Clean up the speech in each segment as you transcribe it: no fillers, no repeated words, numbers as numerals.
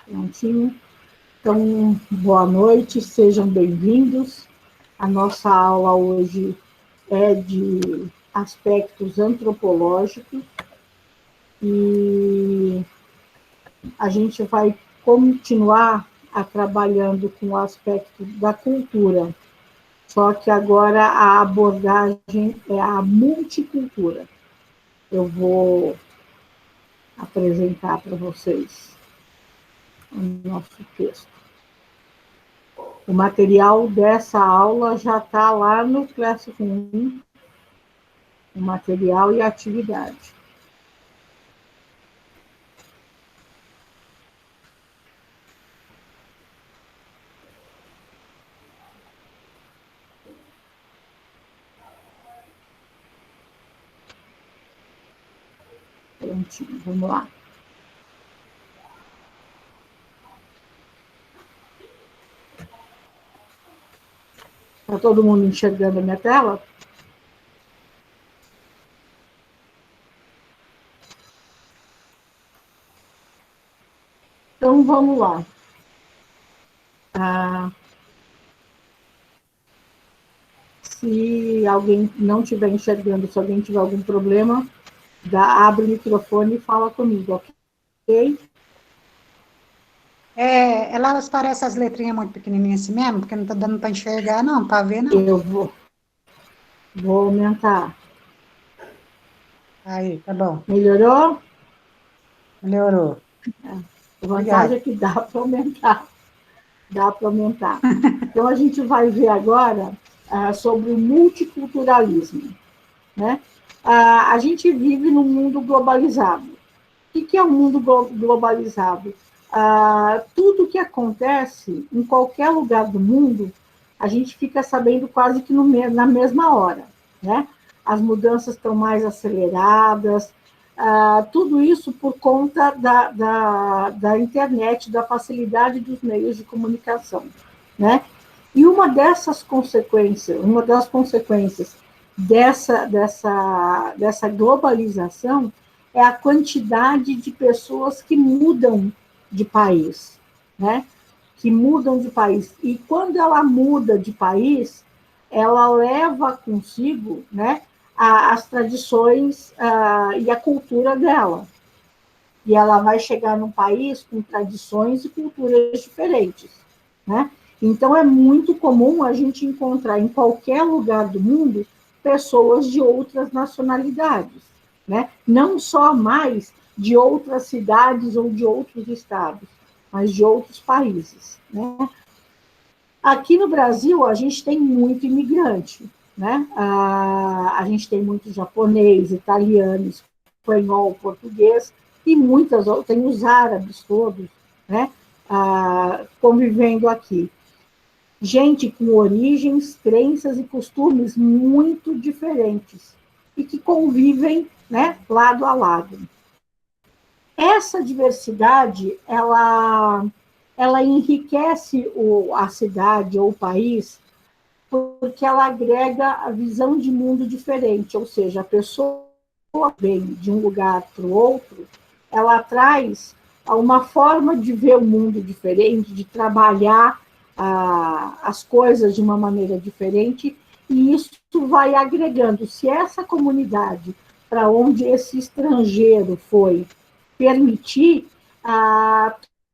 Prontinho. Então, boa noite, sejam bem-vindos. A nossa aula hoje é de aspectos antropológicos e a gente vai continuar trabalhando com o aspecto da cultura, só que agora a abordagem é a multicultura. Eu vou apresentar para vocês o nosso texto. O material dessa aula já está lá no Classroom, o material e a atividade. Prontinho, vamos lá. Está todo mundo enxergando a minha tela? Então, vamos lá. Se alguém não estiver enxergando, se alguém tiver algum problema, abre o microfone e fala comigo, ok? Elas parecem as letrinhas muito pequenininhas assim mesmo, porque não está dando para enxergar, não, para ver, não. Eu vou aumentar. Aí, tá bom. Melhorou? Melhorou. A vantagem é que dá para aumentar. Dá para aumentar. Então, a gente vai ver agora sobre o multiculturalismo, né? A gente vive num mundo globalizado. O que é o mundo globalizado? Tudo que acontece em qualquer lugar do mundo, a gente fica sabendo quase que na mesma hora, né? As mudanças estão mais aceleradas, tudo isso por conta da internet, da facilidade dos meios de comunicação, né? E uma das consequências dessa globalização é a quantidade de pessoas que mudam de país, né? Que mudam de país. E quando ela muda de país, ela leva consigo, né, as tradições e a cultura dela. E ela vai chegar num país com tradições e culturas diferentes, né? Então, é muito comum a gente encontrar em qualquer lugar do mundo pessoas de outras nacionalidades, né? Não só mais de outras cidades ou de outros estados, mas de outros países, né? Aqui no Brasil, a gente tem muito imigrante, né? A gente tem muito japonês, italiano, espanhol, português, e muitas outras, tem os árabes todos, né? Convivendo aqui. Gente com origens, crenças e costumes muito diferentes e que convivem, né, lado a lado. Essa diversidade, ela enriquece a cidade ou o país porque ela agrega a visão de mundo diferente, ou seja, a pessoa vem de um lugar para o outro, ela traz uma forma de ver o mundo diferente, de trabalhar as coisas de uma maneira diferente, e isso vai agregando. Se essa comunidade para onde esse estrangeiro foi permitir,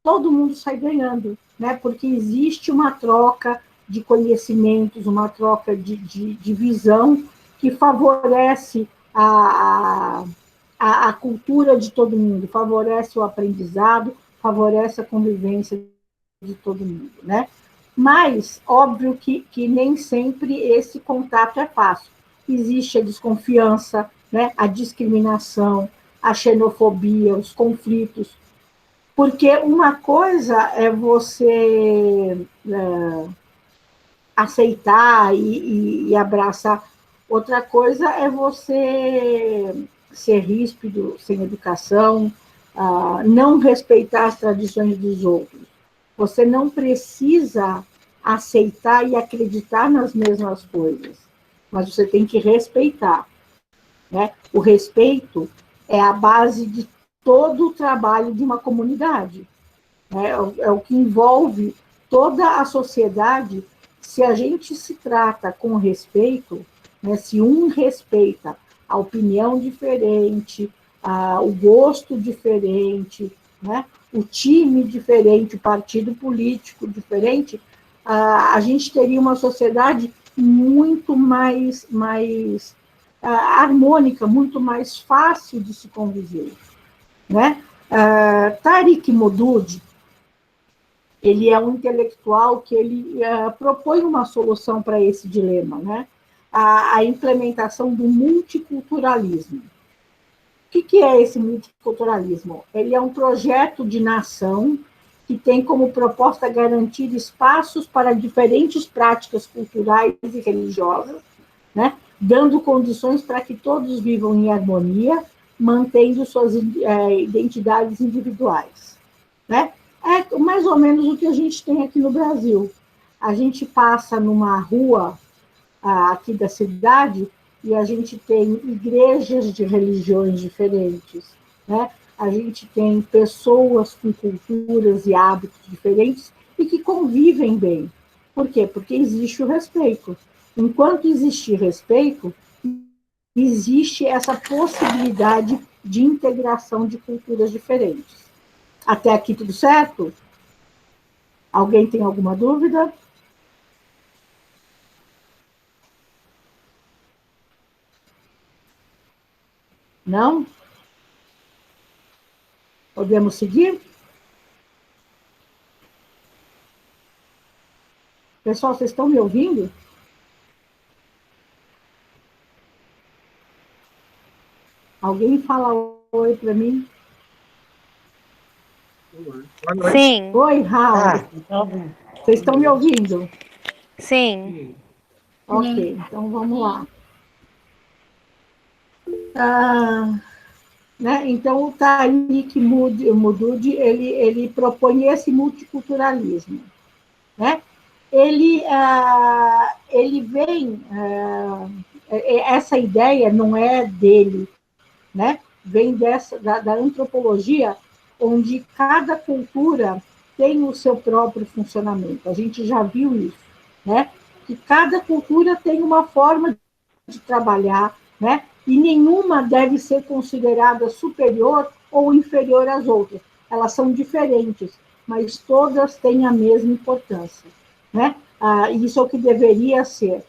todo mundo sai ganhando, né? Porque existe uma troca de conhecimentos, uma troca de visão que favorece a cultura de todo mundo, favorece o aprendizado, favorece a convivência de todo mundo, né? Mas, óbvio que nem sempre esse contato é fácil. Existe a desconfiança, né? A discriminação, a xenofobia, os conflitos. Porque uma coisa é você aceitar e abraçar, outra coisa é você ser ríspido, sem educação, não respeitar as tradições dos outros. Você não precisa aceitar e acreditar nas mesmas coisas, mas você tem que respeitar, né? O respeito é a base de todo o trabalho de uma comunidade, né? É o que envolve toda a sociedade. Se a gente se trata com respeito, né, se um respeita a opinião diferente, o gosto diferente, né, o time diferente, o partido político diferente, a gente teria uma sociedade muito mais harmônica, muito mais fácil de se conviver, né? Tariq Moudud, ele é um intelectual que ele propõe uma solução para esse dilema, né? A implementação do multiculturalismo. O que é esse multiculturalismo? Ele é um projeto de nação que tem como proposta garantir espaços para diferentes práticas culturais e religiosas, né? Dando condições para que todos vivam em harmonia, mantendo suas identidades individuais, né? É mais ou menos o que a gente tem aqui no Brasil. A gente passa numa rua aqui da cidade e a gente tem igrejas de religiões diferentes, né? A gente tem pessoas com culturas e hábitos diferentes e que convivem bem. Por quê? Porque existe o respeito. Enquanto existir respeito, existe essa possibilidade de integração de culturas diferentes. Até aqui tudo certo? Alguém tem alguma dúvida? Não? Podemos seguir? Pessoal, vocês estão me ouvindo? Alguém fala oi para mim? Sim. Oi, Raul. Vocês estão me ouvindo? Sim. Ok, então vamos lá. Né? Então, o Tariq Moudud, ele propõe esse multiculturalismo, né? Ele vem... essa ideia não é dele, né? Vem da antropologia, onde cada cultura tem o seu próprio funcionamento. A gente já viu isso, né? Que cada cultura tem uma forma de trabalhar, né? E nenhuma deve ser considerada superior ou inferior às outras. Elas são diferentes, mas todas têm a mesma importância, né? Isso é o que deveria ser.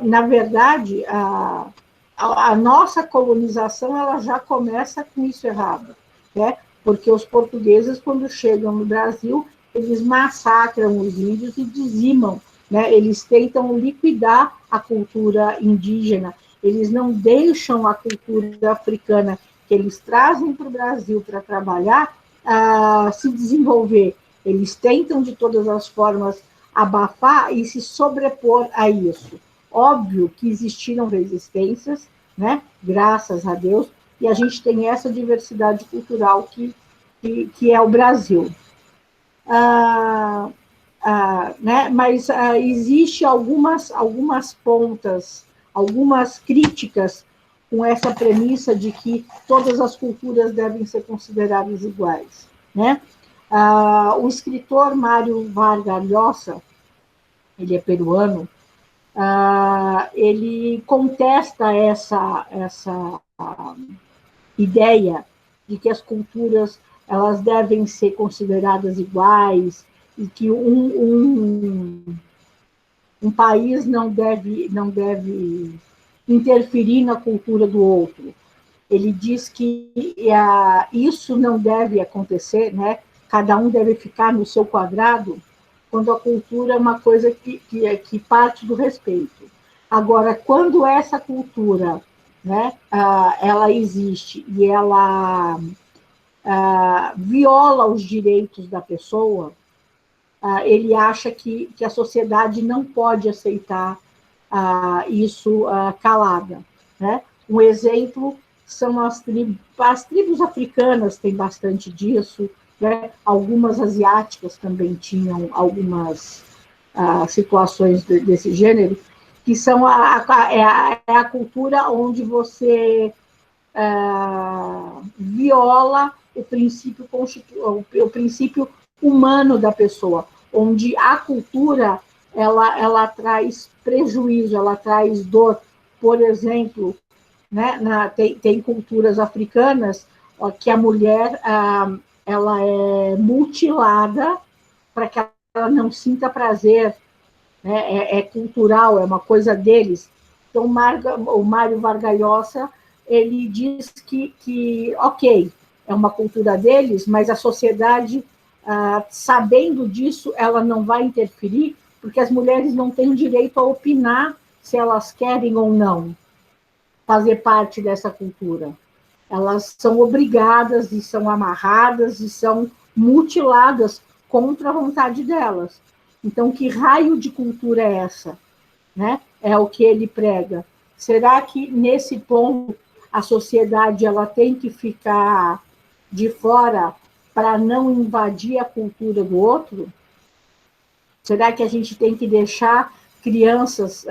Na verdade, a nossa colonização ela já começa com isso errado, né? Porque os portugueses, quando chegam no Brasil, eles massacram os índios e dizimam, né? Eles tentam liquidar a cultura indígena, eles não deixam a cultura africana que eles trazem para o Brasil para trabalhar se desenvolver. Eles tentam, de todas as formas, abafar e se sobrepor a isso. Óbvio que existiram resistências, né? Graças a Deus, e a gente tem essa diversidade cultural que é o Brasil. Né? Mas existe algumas pontas, algumas críticas com essa premissa de que todas as culturas devem ser consideradas iguais, né? O escritor Mário Vargas Llosa, ele é peruano, ele contesta essa ideia de que as culturas elas devem ser consideradas iguais e que um país não deve interferir na cultura do outro. Ele diz que isso não deve acontecer, né? Cada um deve ficar no seu quadrado, quando a cultura é uma coisa que parte do respeito. Agora, quando essa cultura, né, ela existe e ela viola os direitos da pessoa, ele acha que a sociedade não pode aceitar isso calada, né? Um exemplo são as tribos africanas têm bastante disso, né? Algumas asiáticas também tinham algumas situações desse gênero, que são a cultura onde você viola o princípio humano da pessoa, onde a cultura ela traz prejuízo, ela traz dor. Por exemplo, né, tem culturas africanas ó, que a mulher ela é mutilada para que ela não sinta prazer, né, é cultural, é uma coisa deles. Então, o Mário Vargas Llosa, ele diz que, ok, é uma cultura deles, mas a sociedade, sabendo disso, ela não vai interferir, porque as mulheres não têm direito a opinar se elas querem ou não fazer parte dessa cultura. Elas são obrigadas e são amarradas e são mutiladas contra a vontade delas. Então, que raio de cultura é essa? Né? É o que ele prega. Será que, nesse ponto, a sociedade ela tem que ficar de fora para não invadir a cultura do outro? Será que a gente tem que deixar crianças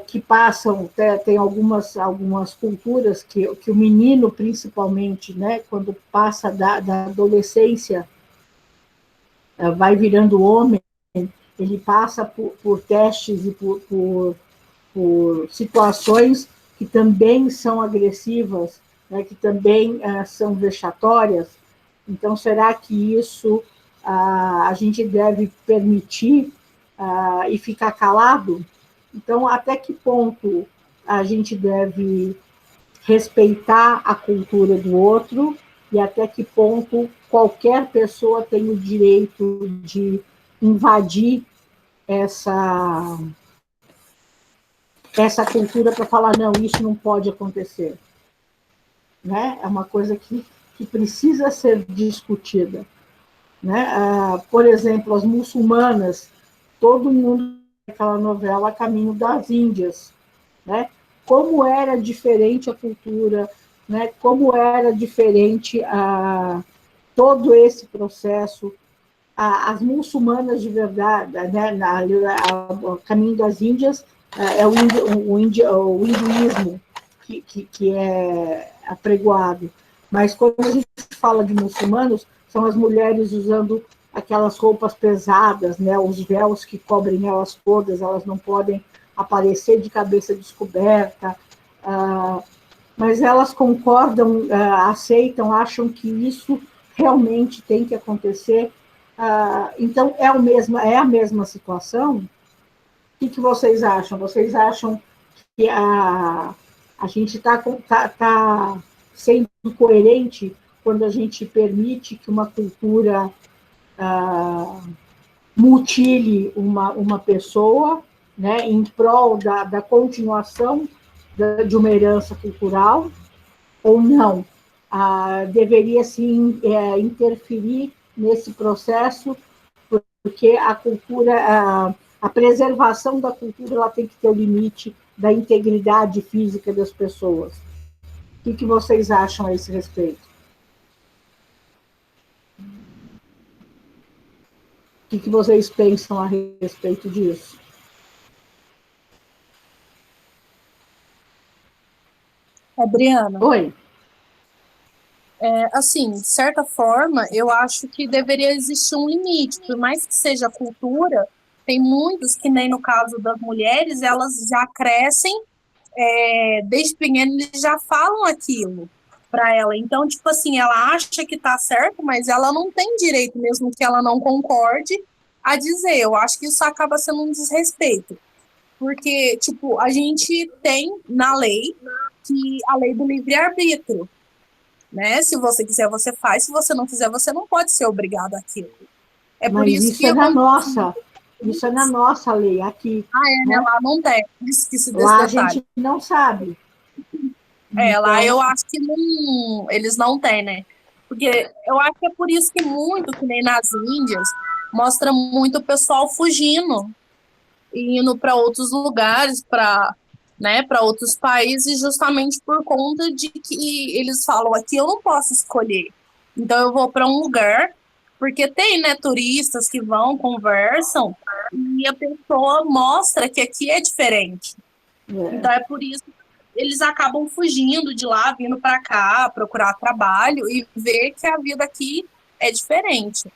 que passam, tem algumas culturas que o menino, principalmente, né, quando passa da adolescência, vai virando homem, ele passa por testes e por situações que também são agressivas, né, que também são vexatórias. Então, será que isso a gente deve permitir e ficar calado? Então, até que ponto a gente deve respeitar a cultura do outro e até que ponto qualquer pessoa tem o direito de invadir essa cultura para falar, não, isso não pode acontecer. Né? É uma coisa que precisa ser discutida. Né? Por exemplo, as muçulmanas, todo mundo aquela novela Caminho das Índias, né? Como era diferente a cultura, né? Como era diferente todo esse processo. As muçulmanas de verdade, né? O Caminho das Índias é o hinduísmo que é apregoado. Mas quando a gente fala de muçulmanos, são as mulheres usando aquelas roupas pesadas, né, os véus que cobrem elas todas, elas não podem aparecer de cabeça descoberta, mas elas concordam, aceitam, acham que isso realmente tem que acontecer. Então, é a mesma situação? O que vocês acham? Vocês acham que a gente tá sendo coerente quando a gente permite que uma cultura mutile uma pessoa, né, em prol da continuação de uma herança cultural, ou não? Deveria sim interferir nesse processo, porque a cultura, a preservação da cultura, ela tem que ter o limite da integridade física das pessoas. O que vocês acham a esse respeito? O que vocês pensam a respeito disso? Adriana, Oi. assim, de certa forma, eu acho que deveria existir um limite, por mais que seja cultura, tem muitos que nem no caso das mulheres, elas já crescem, desde pequeno eles já falam aquilo para ela. Então, tipo assim, ela acha que tá certo, mas ela não tem direito, mesmo que ela não concorde, a dizer. Eu acho que isso acaba sendo um desrespeito. Porque, tipo, a gente tem na lei que a lei do livre-arbítrio, né? Se você quiser, você faz. Se você não quiser, você não pode ser obrigado àquilo. Mas por isso que é na nossa. Isso é na nossa lei, aqui. Né? Lá não tem. Esqueci desse lá detalhe. A gente não sabe. Lá eu acho que não, eles não têm, né? Porque eu acho que é por isso que muito, que nem nas Índias, mostra muito o pessoal fugindo, indo para outros lugares, para outros países, justamente por conta de que eles falam aqui eu não posso escolher. Então eu vou para um lugar, porque tem, né, turistas que vão, conversam, e a pessoa mostra que aqui é diferente. Então é por isso que eles acabam fugindo de lá, vindo para cá, procurar trabalho e ver que a vida aqui é diferente.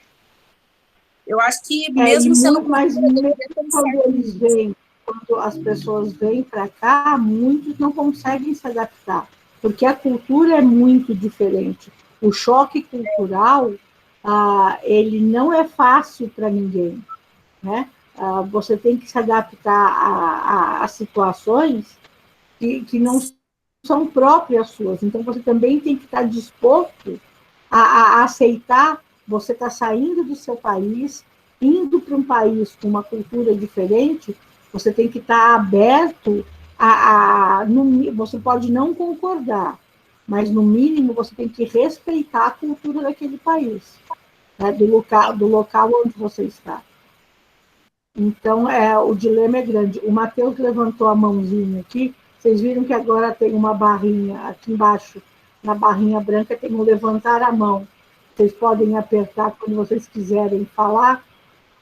Eu acho que E mesmo sendo mas cultura, mesmo deveria ter um quando certo eles limite. vêm, quando as pessoas vêm para cá, muitos não conseguem se adaptar, porque a cultura é muito diferente. O choque cultural, ele não é fácil para ninguém, né? Você tem que se adaptar a situações que não são próprias suas. Então, você também tem que estar disposto a aceitar. Você está saindo do seu país, indo para um país com uma cultura diferente, você tem que estar aberto você pode não concordar, mas, no mínimo, você tem que respeitar a cultura daquele país, né, do local onde você está. Então, o dilema é grande. O Matheus levantou a mãozinha aqui. Vocês viram que agora tem uma barrinha aqui embaixo, na barrinha branca, tem um levantar a mão. Vocês podem apertar quando vocês quiserem falar,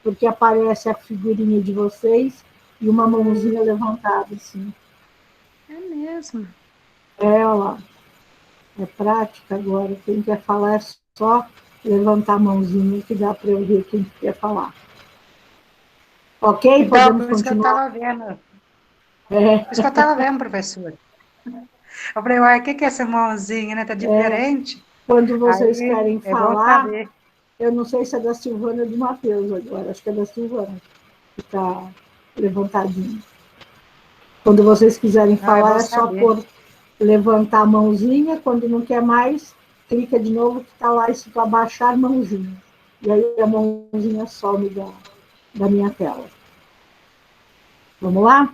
porque aparece a figurinha de vocês e uma mãozinha levantada, assim. É mesmo. Olha lá. É prática agora. Quem quer falar é só levantar a mãozinha que dá para eu ver quem quer falar. Ok? Então, Podemos por isso que eu continuar? estava vendo. É. Por isso que eu estava vendo, professora. Eu falei, uai, o que é essa mãozinha, né? Tá diferente? Quando vocês Aí querem é bom falar, saber. eu não sei se é da Silvana ou do Matheus agora, acho que é da Silvana, que está levantadinho. Quando vocês quiserem Não, é falar, bom é só saber. levantar a mãozinha, quando não quer mais, clica de novo que está lá escrito abaixar a mãozinha. E aí a mãozinha some da minha tela. Vamos lá?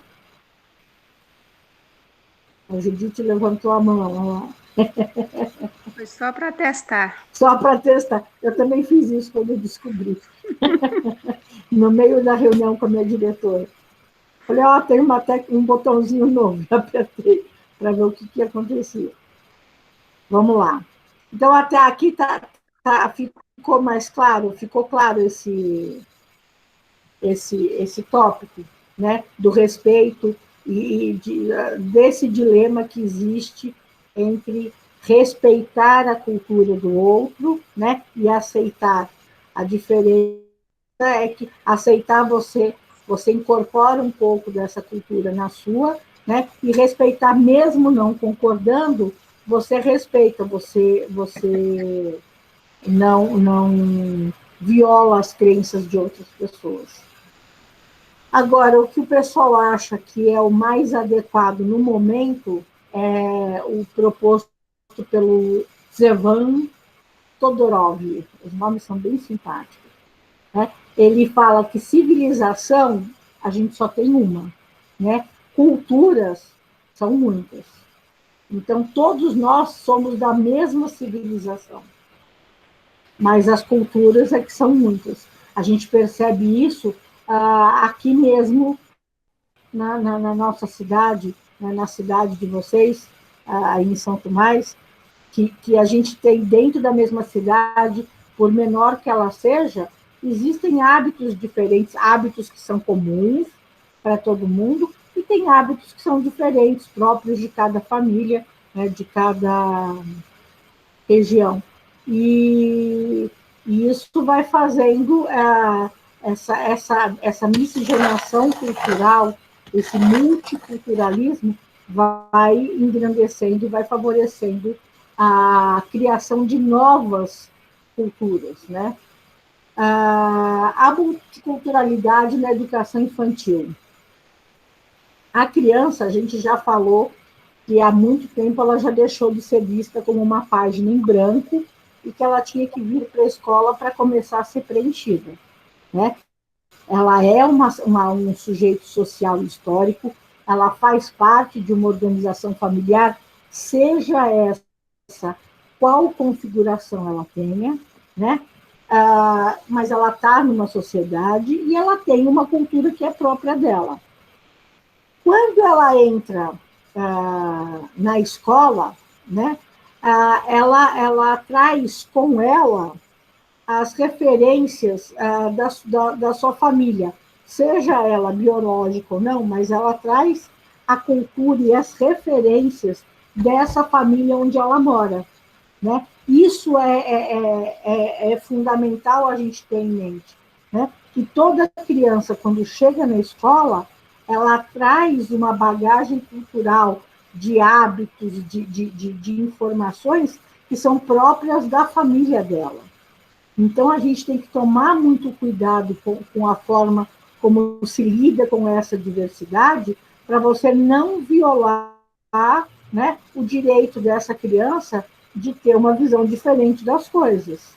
A Judite levantou a mão, olha lá. Foi só para testar. Só para testar. Eu também fiz isso quando eu descobri. No meio da reunião com a minha diretora. Falei, tem um botãozinho novo. Apertei para ver o que acontecia. Vamos lá. Então, até aqui ficou mais claro? Ficou claro esse tópico, né? Do respeito desse dilema que existe entre respeitar a cultura do outro, né? E aceitar a diferença. É que aceitar você incorpora um pouco dessa cultura na sua, né? E respeitar, mesmo não concordando, você respeita, você não viola as crenças de outras pessoas. Agora, o que o pessoal acha que é o mais adequado no momento é o proposto pelo Zevan Todorov. Os nomes são bem simpáticos. Né? Ele fala que civilização a gente só tem uma, né? Culturas são muitas. Então, todos nós somos da mesma civilização, mas as culturas é que são muitas. A gente percebe isso aqui mesmo, na nossa cidade, né, na cidade de vocês, aí em São Tomás, que a gente tem dentro da mesma cidade, por menor que ela seja, existem hábitos diferentes, hábitos que são comuns para todo mundo, e tem hábitos que são diferentes, próprios de cada família, né, de cada região. E isso vai fazendo essa miscigenação cultural, esse multiculturalismo, vai engrandecendo e vai favorecendo a criação de novas culturas, né? A multiculturalidade na educação infantil. A criança, a gente já falou que há muito tempo ela já deixou de ser vista como uma página em branco e que ela tinha que vir para a escola para começar a ser preenchida, né? Ela é um sujeito social histórico, ela faz parte de uma organização familiar, seja essa qual configuração ela tenha, né? Mas ela está numa sociedade e ela tem uma cultura que é própria dela. Quando ela entra na escola, né, ela traz com ela as referências da sua família, seja ela biológica ou não, mas ela traz a cultura e as referências dessa família onde ela mora, né? Isso é fundamental a gente ter em mente, né? Que toda criança, quando chega na escola, ela traz uma bagagem cultural de hábitos, de informações que são próprias da família dela. Então, a gente tem que tomar muito cuidado com a forma como se lida com essa diversidade, para você não violar, né, o direito dessa criança de ter uma visão diferente das coisas.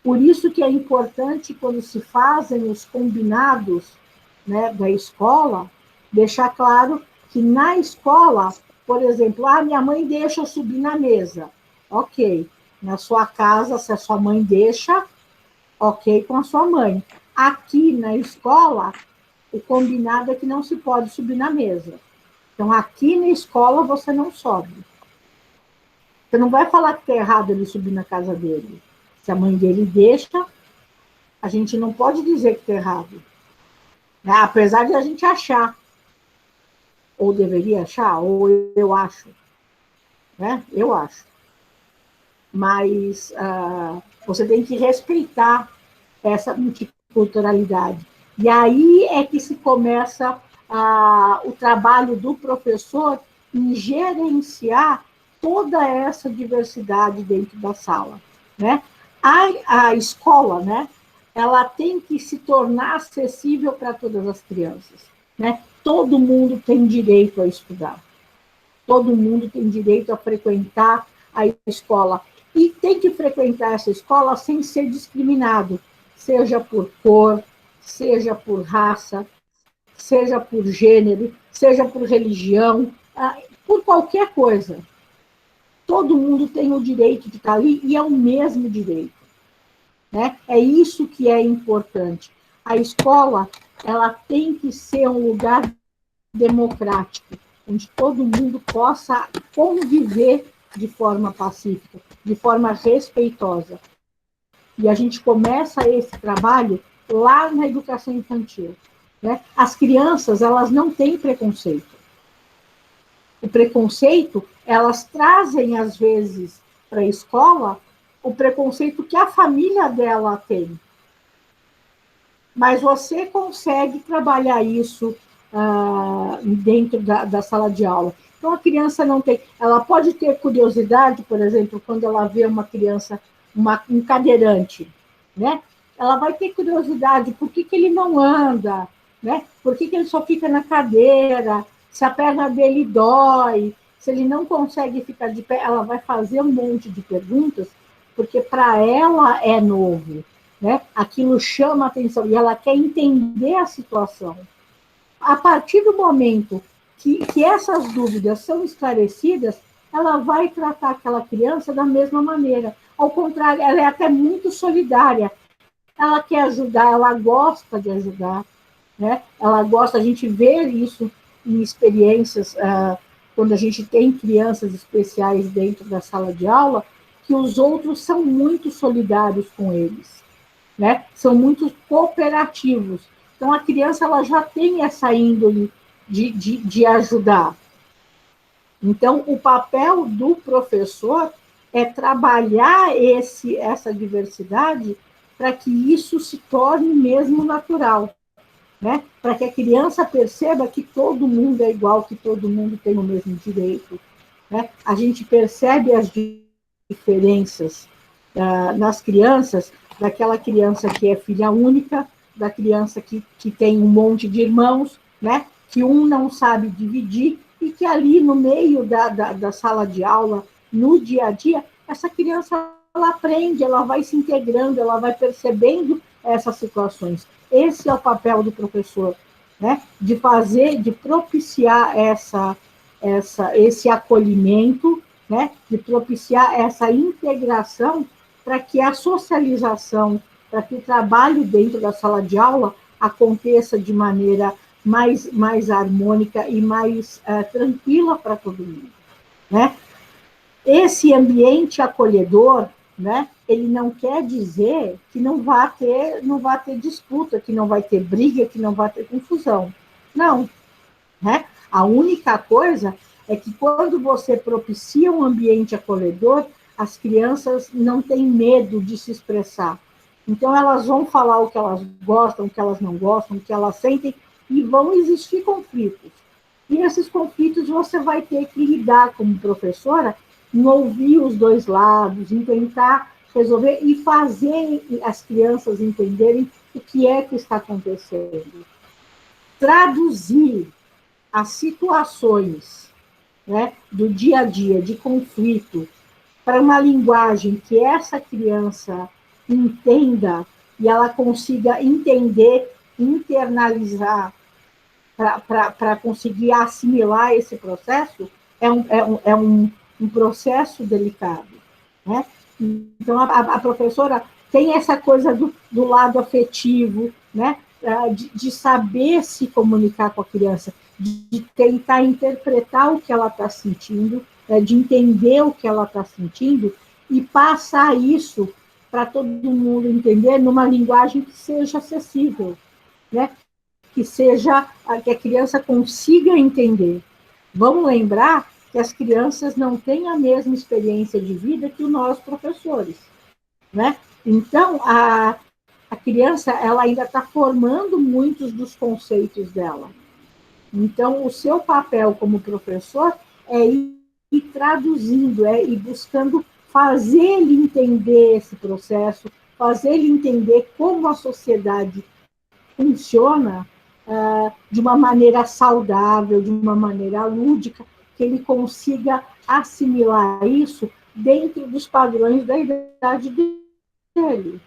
Por isso que é importante, quando se fazem os combinados, né, da escola, deixar claro que na escola, por exemplo, minha mãe deixa eu subir na mesa. Ok. Na sua casa, se a sua mãe deixa, ok com a sua mãe. Aqui na escola, o combinado é que não se pode subir na mesa. Então, aqui na escola, você não sobe. Você não vai falar que está errado ele subir na casa dele. Se a mãe dele deixa, a gente não pode dizer que está errado. Né? Apesar de a gente achar, ou deveria achar, ou eu acho. Né? Eu acho. Mas você tem que respeitar essa multiculturalidade. E aí é que se começa o trabalho do professor em gerenciar toda essa diversidade dentro da sala, né? A escola, né, ela tem que se tornar acessível para todas as crianças, né? Todo mundo tem direito a estudar. Todo mundo tem direito a frequentar a escola. E tem que frequentar essa escola sem ser discriminado, seja por cor, seja por raça, seja por gênero, seja por religião, por qualquer coisa. Todo mundo tem o direito de estar ali e é o mesmo direito. Né? É isso que é importante. A escola, ela tem que ser um lugar democrático, onde todo mundo possa conviver de forma pacífica, de forma respeitosa. E a gente começa esse trabalho lá na educação infantil. Né? As crianças, elas não têm preconceito. O preconceito, elas trazem, às vezes, para a escola, o preconceito que a família dela tem. Mas você consegue trabalhar isso dentro da sala de aula. Então, a criança não tem... Ela pode ter curiosidade, por exemplo, quando ela vê uma criança, um cadeirante, né? Ela vai ter curiosidade, por que ele não anda? Né? Por que ele só fica na cadeira? Se a perna dele dói, se ele não consegue ficar de pé, ela vai fazer um monte de perguntas, porque para ela é novo, né? Aquilo chama a atenção, e ela quer entender a situação. A partir do momento que essas dúvidas são esclarecidas, ela vai tratar aquela criança da mesma maneira. Ao contrário, ela é até muito solidária. Ela quer ajudar, ela gosta de ajudar, né? Ela gosta, a gente vê isso em experiências, quando a gente tem crianças especiais dentro da sala de aula, que os outros são muito solidários com eles, né? São muito cooperativos. Então, a criança ela já tem essa índole de ajudar. Então, o papel do professor é trabalhar essa diversidade para que isso se torne mesmo natural. Né? Para que a criança perceba que todo mundo é igual, que todo mundo tem o mesmo direito. Né? A gente percebe as diferenças nas crianças, daquela criança que é filha única, da criança que tem um monte de irmãos, né? Que um não sabe dividir, e que ali no meio da sala de aula, no dia a dia, essa criança ela aprende, ela vai se integrando, ela vai percebendo essas situações. Esse é o papel do professor, né? De propiciar esse acolhimento, né? De propiciar essa integração para que a socialização, para que o trabalho dentro da sala de aula aconteça de maneira mais harmônica e mais tranquila para todo mundo, né? Esse ambiente acolhedor, né, ele não quer dizer que não vai ter disputa, que não vai ter briga, que não vai ter confusão. Não. Né? A única coisa é que quando você propicia um ambiente acolhedor, as crianças não têm medo de se expressar. Então, elas vão falar o que elas gostam, o que elas não gostam, o que elas sentem, e vão existir conflitos. E nesses conflitos você vai ter que lidar como professora em ouvir os dois lados, em tentar resolver e fazer as crianças entenderem o que é que está acontecendo. Traduzir as situações, né, do dia a dia, de conflito, para uma linguagem que essa criança entenda e ela consiga entender, internalizar, para conseguir assimilar esse processo, um processo delicado, né? Então, a professora tem essa coisa do lado afetivo, né? De saber se comunicar com a criança, de tentar interpretar o que ela está sentindo, de entender o que ela está sentindo e passar isso para todo mundo entender numa linguagem que seja acessível, né? Que a criança consiga entender. Vamos lembrar que as crianças não têm a mesma experiência de vida que nós, professores, né? Então, a criança ela ainda está formando muitos dos conceitos dela. Então, o seu papel como professor é ir traduzindo, é ir buscando fazer ele entender esse processo, fazer ele entender como a sociedade funciona de uma maneira saudável, de uma maneira lúdica, que ele consiga assimilar isso dentro dos padrões da idade dele.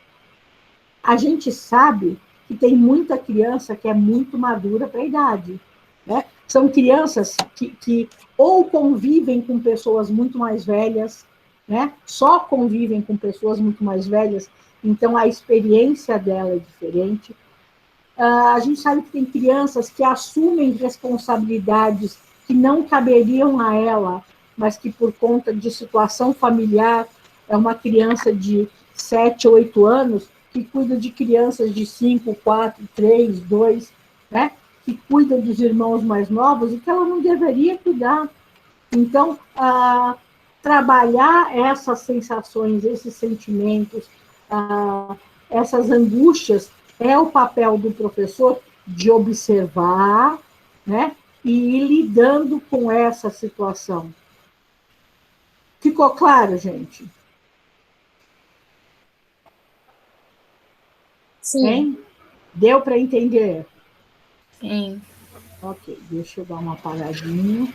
A gente sabe que tem muita criança que é muito madura para a idade, né? São crianças que ou convivem com pessoas muito mais velhas, né? Só convivem com pessoas muito mais velhas, então a experiência dela é diferente. A gente sabe que tem crianças que assumem responsabilidades que não caberiam a ela, mas que por conta de situação familiar, é uma criança de 7, 8 anos que cuida de crianças de 5, 4, 3, 2, né? Que cuida dos irmãos mais novos e que ela não deveria cuidar. Então, trabalhar essas sensações, esses sentimentos, essas angústias, é o papel do professor de observar, né, e ir lidando com essa situação. Ficou claro, gente? Sim. Hein? Deu para entender? Sim. Ok, deixa eu dar uma paradinha.